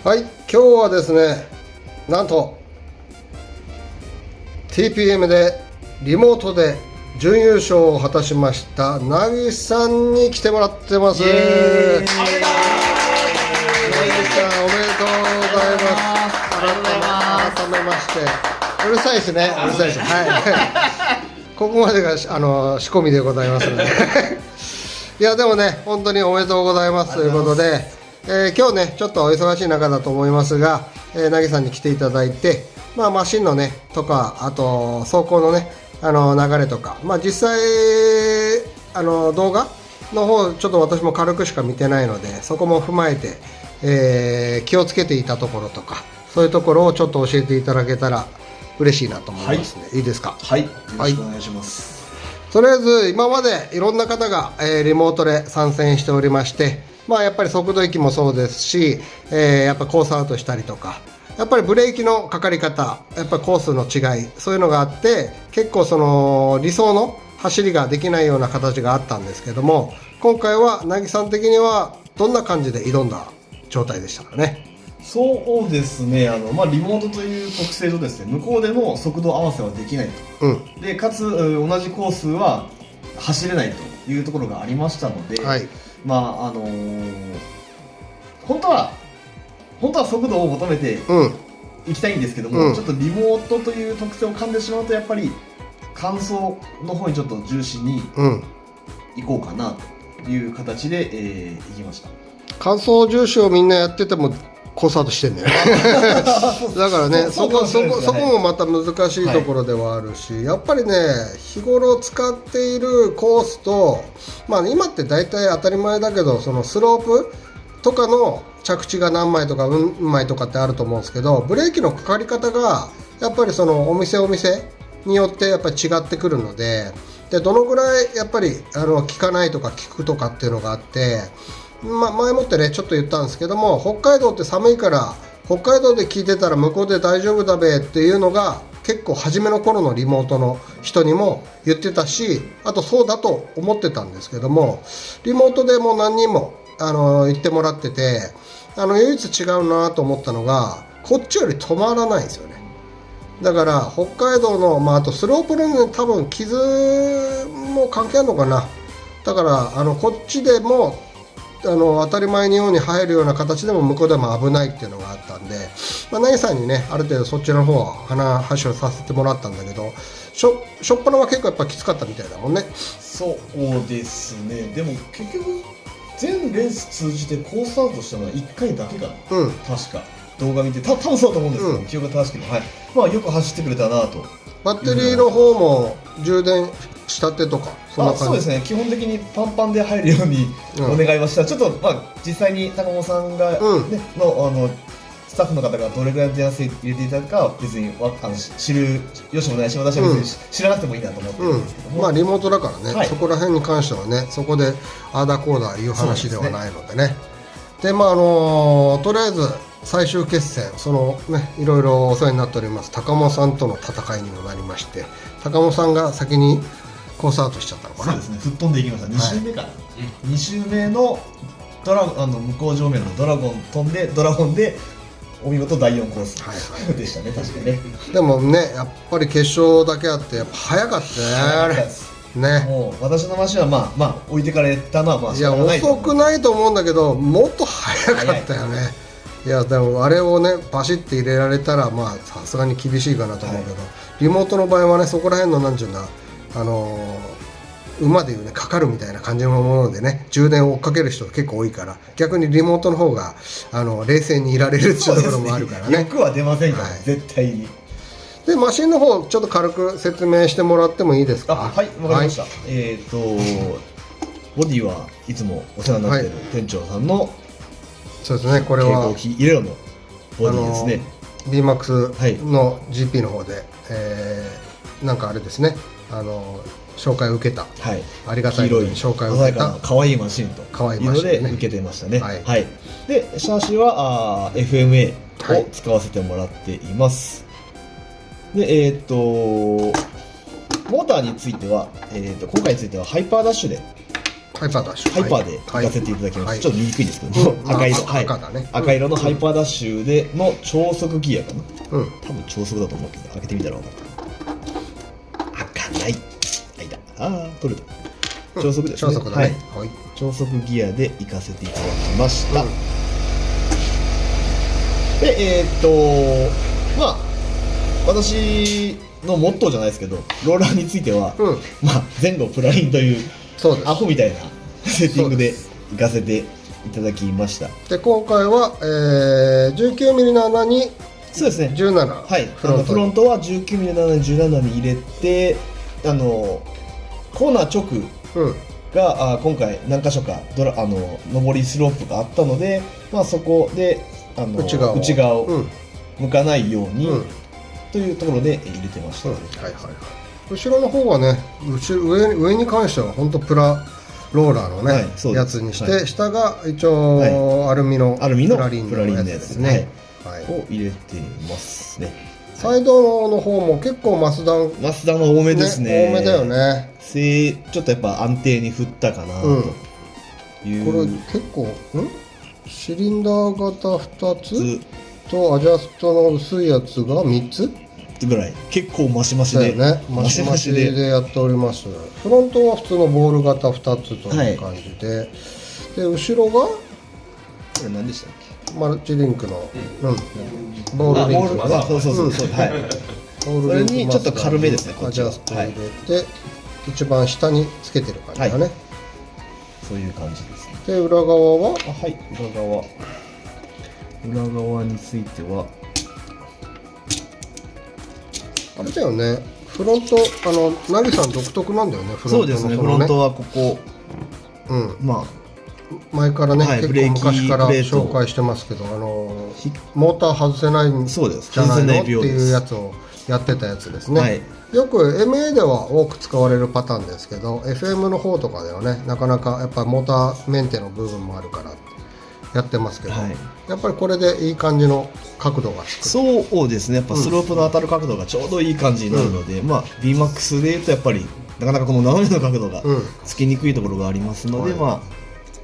はい、今日はですね、なんと TPM でリモートで準優勝を果たしましたなぎさんに来てもらってます。なぎさんおめでとうございます。改めましてうるさいですね、うるさいです。はい。ここまでが仕込みでございますのでいやでもね、本当におめでとうございますということで。今日ねちょっとお忙しい中だと思いますが、なぎさんに来ていただいて、マシンのねとか、あと走行のね流れとか、実際動画の方ちょっと私も軽くしか見てないので、そこも踏まえて、気をつけていたところとか、そういうところをちょっと教えていただけたら嬉しいなと思いますね。いいですか？はい、よろしくお願いします。とりあえず今までいろんな方が、リモートで参戦しておりまして、やっぱり速度域もそうですし、やっぱコースアウトしたりとか、やっぱりブレーキのかかり方、やっぱりコースの違い、そういうのがあって、結構その理想の走りができないような形があったんですけども、今回はなぎさん的にはどんな感じで挑んだ状態でしたかね？そうですね、リモートという特性とですね、向こうでの速度合わせはできないと、でかつ同じコースは走れないというところがありましたので、はい、本当は速度を求めていきたいんですけども、ちょっとリモートという特性を噛んでしまうと、やっぱり完走の方にちょっと重視にいこうかなという形で、いきました。完走重視をみんなやっててもコースアウトしてんだよねだからね、そこもまた難しいところではあるし、やっぱりね、日頃使っているコースと、今って大体当たり前だけど、そのスロープとかの着地が何枚とか何枚とかってあると思うんですけど、ブレーキのかかり方がやっぱりそのお店によってやっぱり違ってくるので、どのぐらいやっぱり効かないとか効くとかっていうのがあって、前もってねちょっと言ったんですけども、北海道って寒いから北海道で聞いてたら向こうで大丈夫だべっていうのが結構初めの頃のリモートの人にも言ってたし、あとそうだと思ってたんですけども、リモートでもう何人も言ってもらってて、唯一違うなと思ったのが、こっちより止まらないんですよね。だから北海道の、あとスロープの多分傷も関係あるのかな。だからこっちでも当たり前のように入るような形でも向こうでも危ないっていうのがあったんで、なぎさんにねある程度そっちの方は話をさせてもらったんだけど、しょっぱなは結構やっぱきつかったみたいだもんね。そうですね。でも結局全レース通じてコースアウトしたのは1回だけかな、確か動画見て多分そうだと思うんですけど、記憶が正しくて、よく走ってくれたなと。バッテリーの方も充電したてとかそんな感じ？そうですね、基本的にパンパンで入るようにお願いはした。ちょっと実際に高本さんが、のスタッフの方がどれぐらいの電圧入れていただくかは別に知るよしもないし、私は別に知らなくてもいいなと思ってるんですけども、リモートだからね、そこら辺に関してはね、そこであーだこーだいう話ではないのでね。でとりあえず最終決戦、いろいろお世話になっております高本さんとの戦いにもなりまして、高本さんが先にコースアウトしちゃったのかな。そうですね、吹っ飛んでいきました。2周目から、2周目の向こう上面のドラゴン飛んで、ドラゴンでお見事第4コースでしたね、確かね。でもね、やっぱり決勝だけあってやっぱ早かったね。もう私のマシンは置いてかれたのは遅くないと思うんだけど、もっと早かったよね。いやでもあれをねバシッて入れられたらさすがに厳しいかなと思うけど、リモートの場合はね、そこら辺のなんちゅうんだ、馬でいうねかかるみたいな感じのものでね、充電を追っかける人結構多いから、逆にリモートの方が冷静にいられるっていうところもあるからね。欲は出ませんから、絶対に。でマシンの方ちょっと軽く説明してもらってもいいですか？はい、わかりました。ボディはいつもお世話になっている店長さんの、そうですね、これは蛍光器入れろのボディですね。BMAX の GP の方で、なんかあれですね、紹介を受けた、ありがたいことに紹介を受けた可愛いマシンというので受けてましたね。でシャーシはFMA を使わせてもらっています。でモーターについては、今回についてはハイパーダッシュでハイパーダッシュ、ハイパーで行かせていただきます。ちょっと見にくいんですけど、赤色、はい、赤だね、赤色のハイパーダッシュでの超速ギアかな。多分超速だと思うけど、開けてみたら分かる。開かない。取れた。超速ですね。超速だね。はい。超速ギアで行かせていただきました。で、まあ私のモットーじゃないですけど、ローラーについては、まあ前後プラリンというアホみたいなセッティングで行かせていただきました。で今回は、19ミリの穴にそうですね17、はい、フロントは19ミリの穴に17に入れて、コーナー直が、今回何箇所か上りスロープがあったので、まあ、そこで内側を向かないように、というところで入れてました。後ろの方はね、上に関しては本当プラローラーのね、やつにして、下が一応アルミのプラリンのやつですね、を入れてますね。サイドの方も結構マスダが多めですね。多めだよね。ちょっとやっぱ安定に振ったかなという。これ結構シリンダー型2つとアジャストの薄いやつが3つぐらい、結構マシマシでマシマシでやっております。フロントは普通のボール型2つという感じで、で後ろがこれ何でしたっけ、マルチリンクのボールリンクがそうそれにちょっと軽めですね。アジャスト入れて一番下につけてる感じだね。そういう感じですね。で裏側は裏側についてはあれだよね、フロントナリさん独特なんだよね。そうですね、フロントはここ、まあ前からね、結構昔から紹介してますけど、モーター外せないんじゃないのっていうやつをやってたやつですね。よく MA では多く使われるパターンですけど、 FM の方とかではね、なかなかやっぱりモーターメンテの部分もあるからやってますけど、やっぱりこれでいい感じの角度がつく。そうですね、やっぱスロープの当たる角度がちょうどいい感じになるので、まあ BMAX でいうとやっぱりなかなかこの斜めの角度がつきにくいところがありますので、まあ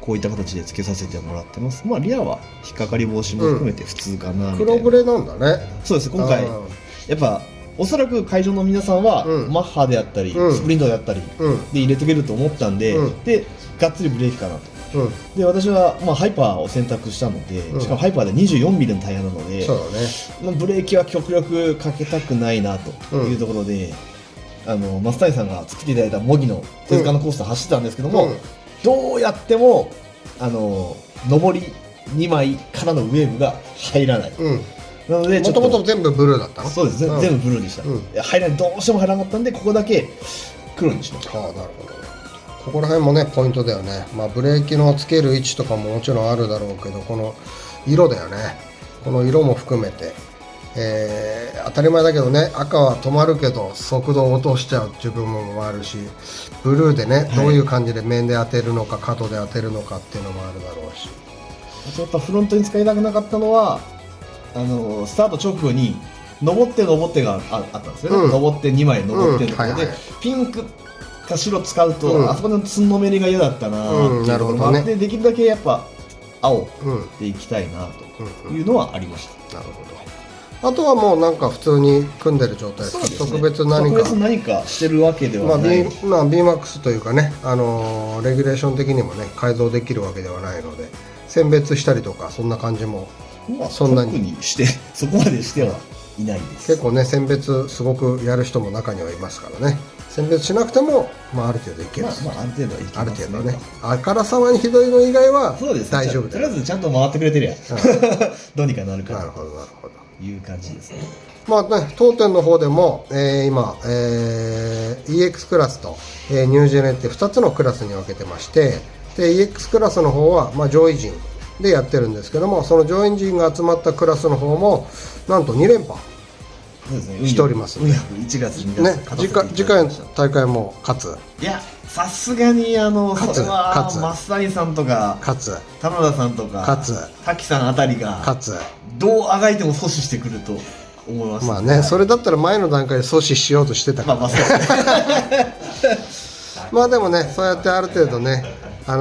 こういった形でつけさせてもらってます。まあリアは引っかかり防止も含めて普通かなみたいな。黒ブレなんだね。そうです。今回やっぱおそらく会場の皆さんはマッハであったりスプリントであったりで入れてくれると思ったんで、でがっつりブレーキかなと。で私はまあハイパーを選択したので、しかもハイパーで24ミリのタイヤなので、ブレーキは極力かけたくないなというところで、増谷さんが作っていただいた模擬の手塚のコースター走ってたんですけども、どうやっても上り2枚からのウェーブが入らない。なのでもともと全部ブルーだったの。そうです、全部ブルーでした。入らない、どうしても入らなかったんで、ここだけ黒にしました。なるほど。ここら辺もねポイントだよね。まあブレーキのつける位置とかももちろんあるだろうけど、この色だよね。この色も含めて、当たり前だけどね、赤は止まるけど速度を落としちゃうっていう部分もあるし、ブルーでね、どういう感じで面で当てるのか角で当てるのかっていうのもあるだろうし、あとやっぱフロントに使いたくなかったのはスタート直後に登ってがあったんですよね。登って2枚登ってのところで、ピンクか白使うと、あそこのつんのめりが嫌だったなっていうところもあって、できるだけやっぱ青でいきたいなというのはありました。なるほど。あとはもうなんか普通に組んでる状態ですか。特別何かしてるわけではない。BMAX というかね、レギュレーション的にもね改造できるわけではないので、選別したりとかそんな感じもそんなにしてそこまでしてはいないです。結構ね選別すごくやる人も中にはいますからね。選別しなくても、ある程度いける。ある程度はいけますね。ある程度ね。あからさまにひどいの以外は大丈夫だよ。とりあえずちゃんと回ってくれてるやん。どうにかなるから。なるほど。いう感じですね。当店の方でも、今、EX クラスと、ニュージェネって2つのクラスに分けてまして、で EX クラスの方は、上位陣でやってるんですけども、その上位陣が集まったクラスの方もなんと2連覇しておりますので、1月にね、次回の大会も勝つ。いやさすがにそれは増谷さんとか田野田さんとか滝さんあたりがどうあがいても阻止してくると思います。それだったら前の段階で阻止しようとしてたから、でもね、そうやってある程度ね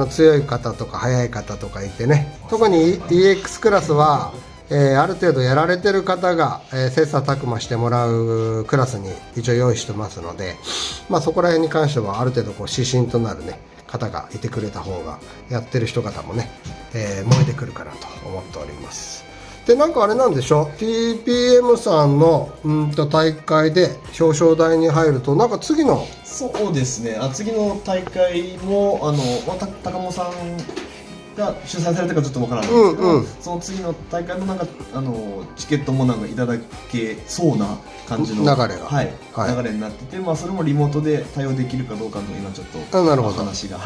強い方とか速い方とかいてね、特に EX クラスは、ある程度やられてる方が、切磋琢磨してもらうクラスに一応用意してますので、そこら辺に関してはある程度こう指針となるね方がいてくれた方がやってる人方もね、燃えてくるかなと思っております。でなんかあれなんでしょ、 TPM さんの大会で表彰台に入るとなんか次のそうですね、次の大会も高本さんが主催されたかちょっとわからないんですけど、その次の大会のなんかチケットもなんかいただけそうな感じの流れが、流れになってて、それもリモートで対応できるかどうかの今ちょっと話が、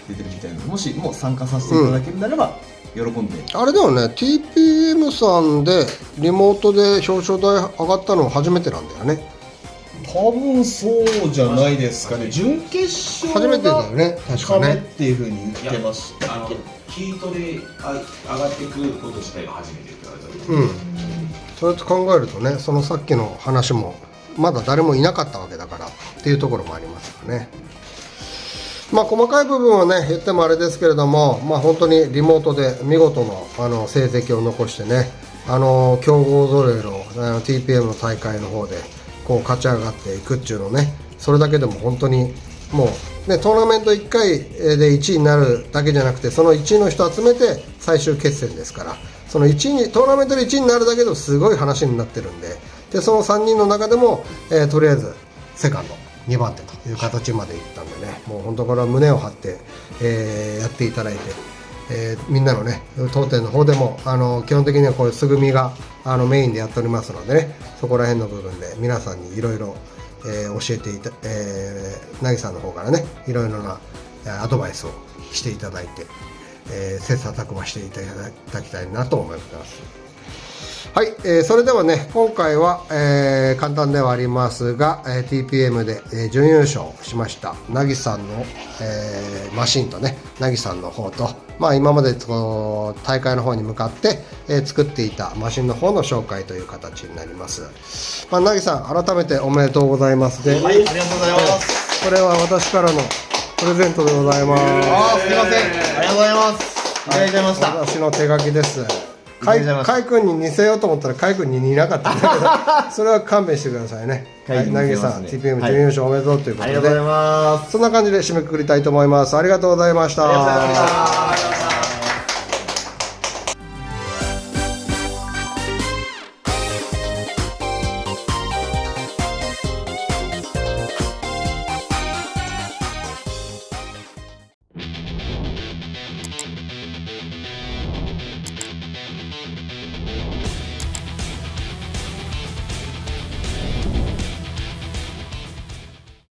出てるみたいなので、もしも参加させていただけるならば喜んで、あれだよね、 TPM さんでリモートで表彰台上がったのは初めてなんだよね。多分そうじゃないですかね。準決勝初めてだよね、確かねっていうふうに言ってました。ヒートで上がってくること自体が初めてって言われた。そうやって考えるとね、そのさっきの話もまだ誰もいなかったわけだからっていうところもありますよね。細かい部分はね言ってもあれですけれども、本当にリモートで見事の成績を残してね、強豪揃いのTPM の大会の方でこう勝ち上がっていくっていうのね、それだけでも本当にもう、ね、トーナメント1回で1位になるだけじゃなくて、その1位の人集めて最終決戦ですから、その1位にトーナメントで1位になるだけでもすごい話になってるんで、その3人の中でも、とりあえずセカンド2番手という形までいったんでね、もう本当これは胸を張って、やっていただいて、みんなのね当店の方でも基本的にはこういう素組みがメインでやっておりますのでね、そこら辺の部分で皆さんにいろいろ教えていた、なぎさんの方からねいろいろなアドバイスをしていただいて、切磋琢磨していただきたいなと思います。はい、それではね今回は、簡単ではありますが、TPM で、準優勝しましたなぎさんの、マシンとねなぎさんの方と、今までこう大会の方に向かって、作っていたマシンの方の紹介という形になります。なぎさん改めておめでとうございますで、ありがとうございます。これは私からのプレゼントでございます。すいません、ありがとうございます。いただいちゃいました。私の手書きです。カイ君に似せようと思ったらカイ君に似なかったんだけどそれは勘弁してくださいね。なぎさん TPM 準優勝おめでとうということで、ありがとうございます。そんな感じで締めくくりたいと思います。ありがとうございました。ありがとうございました。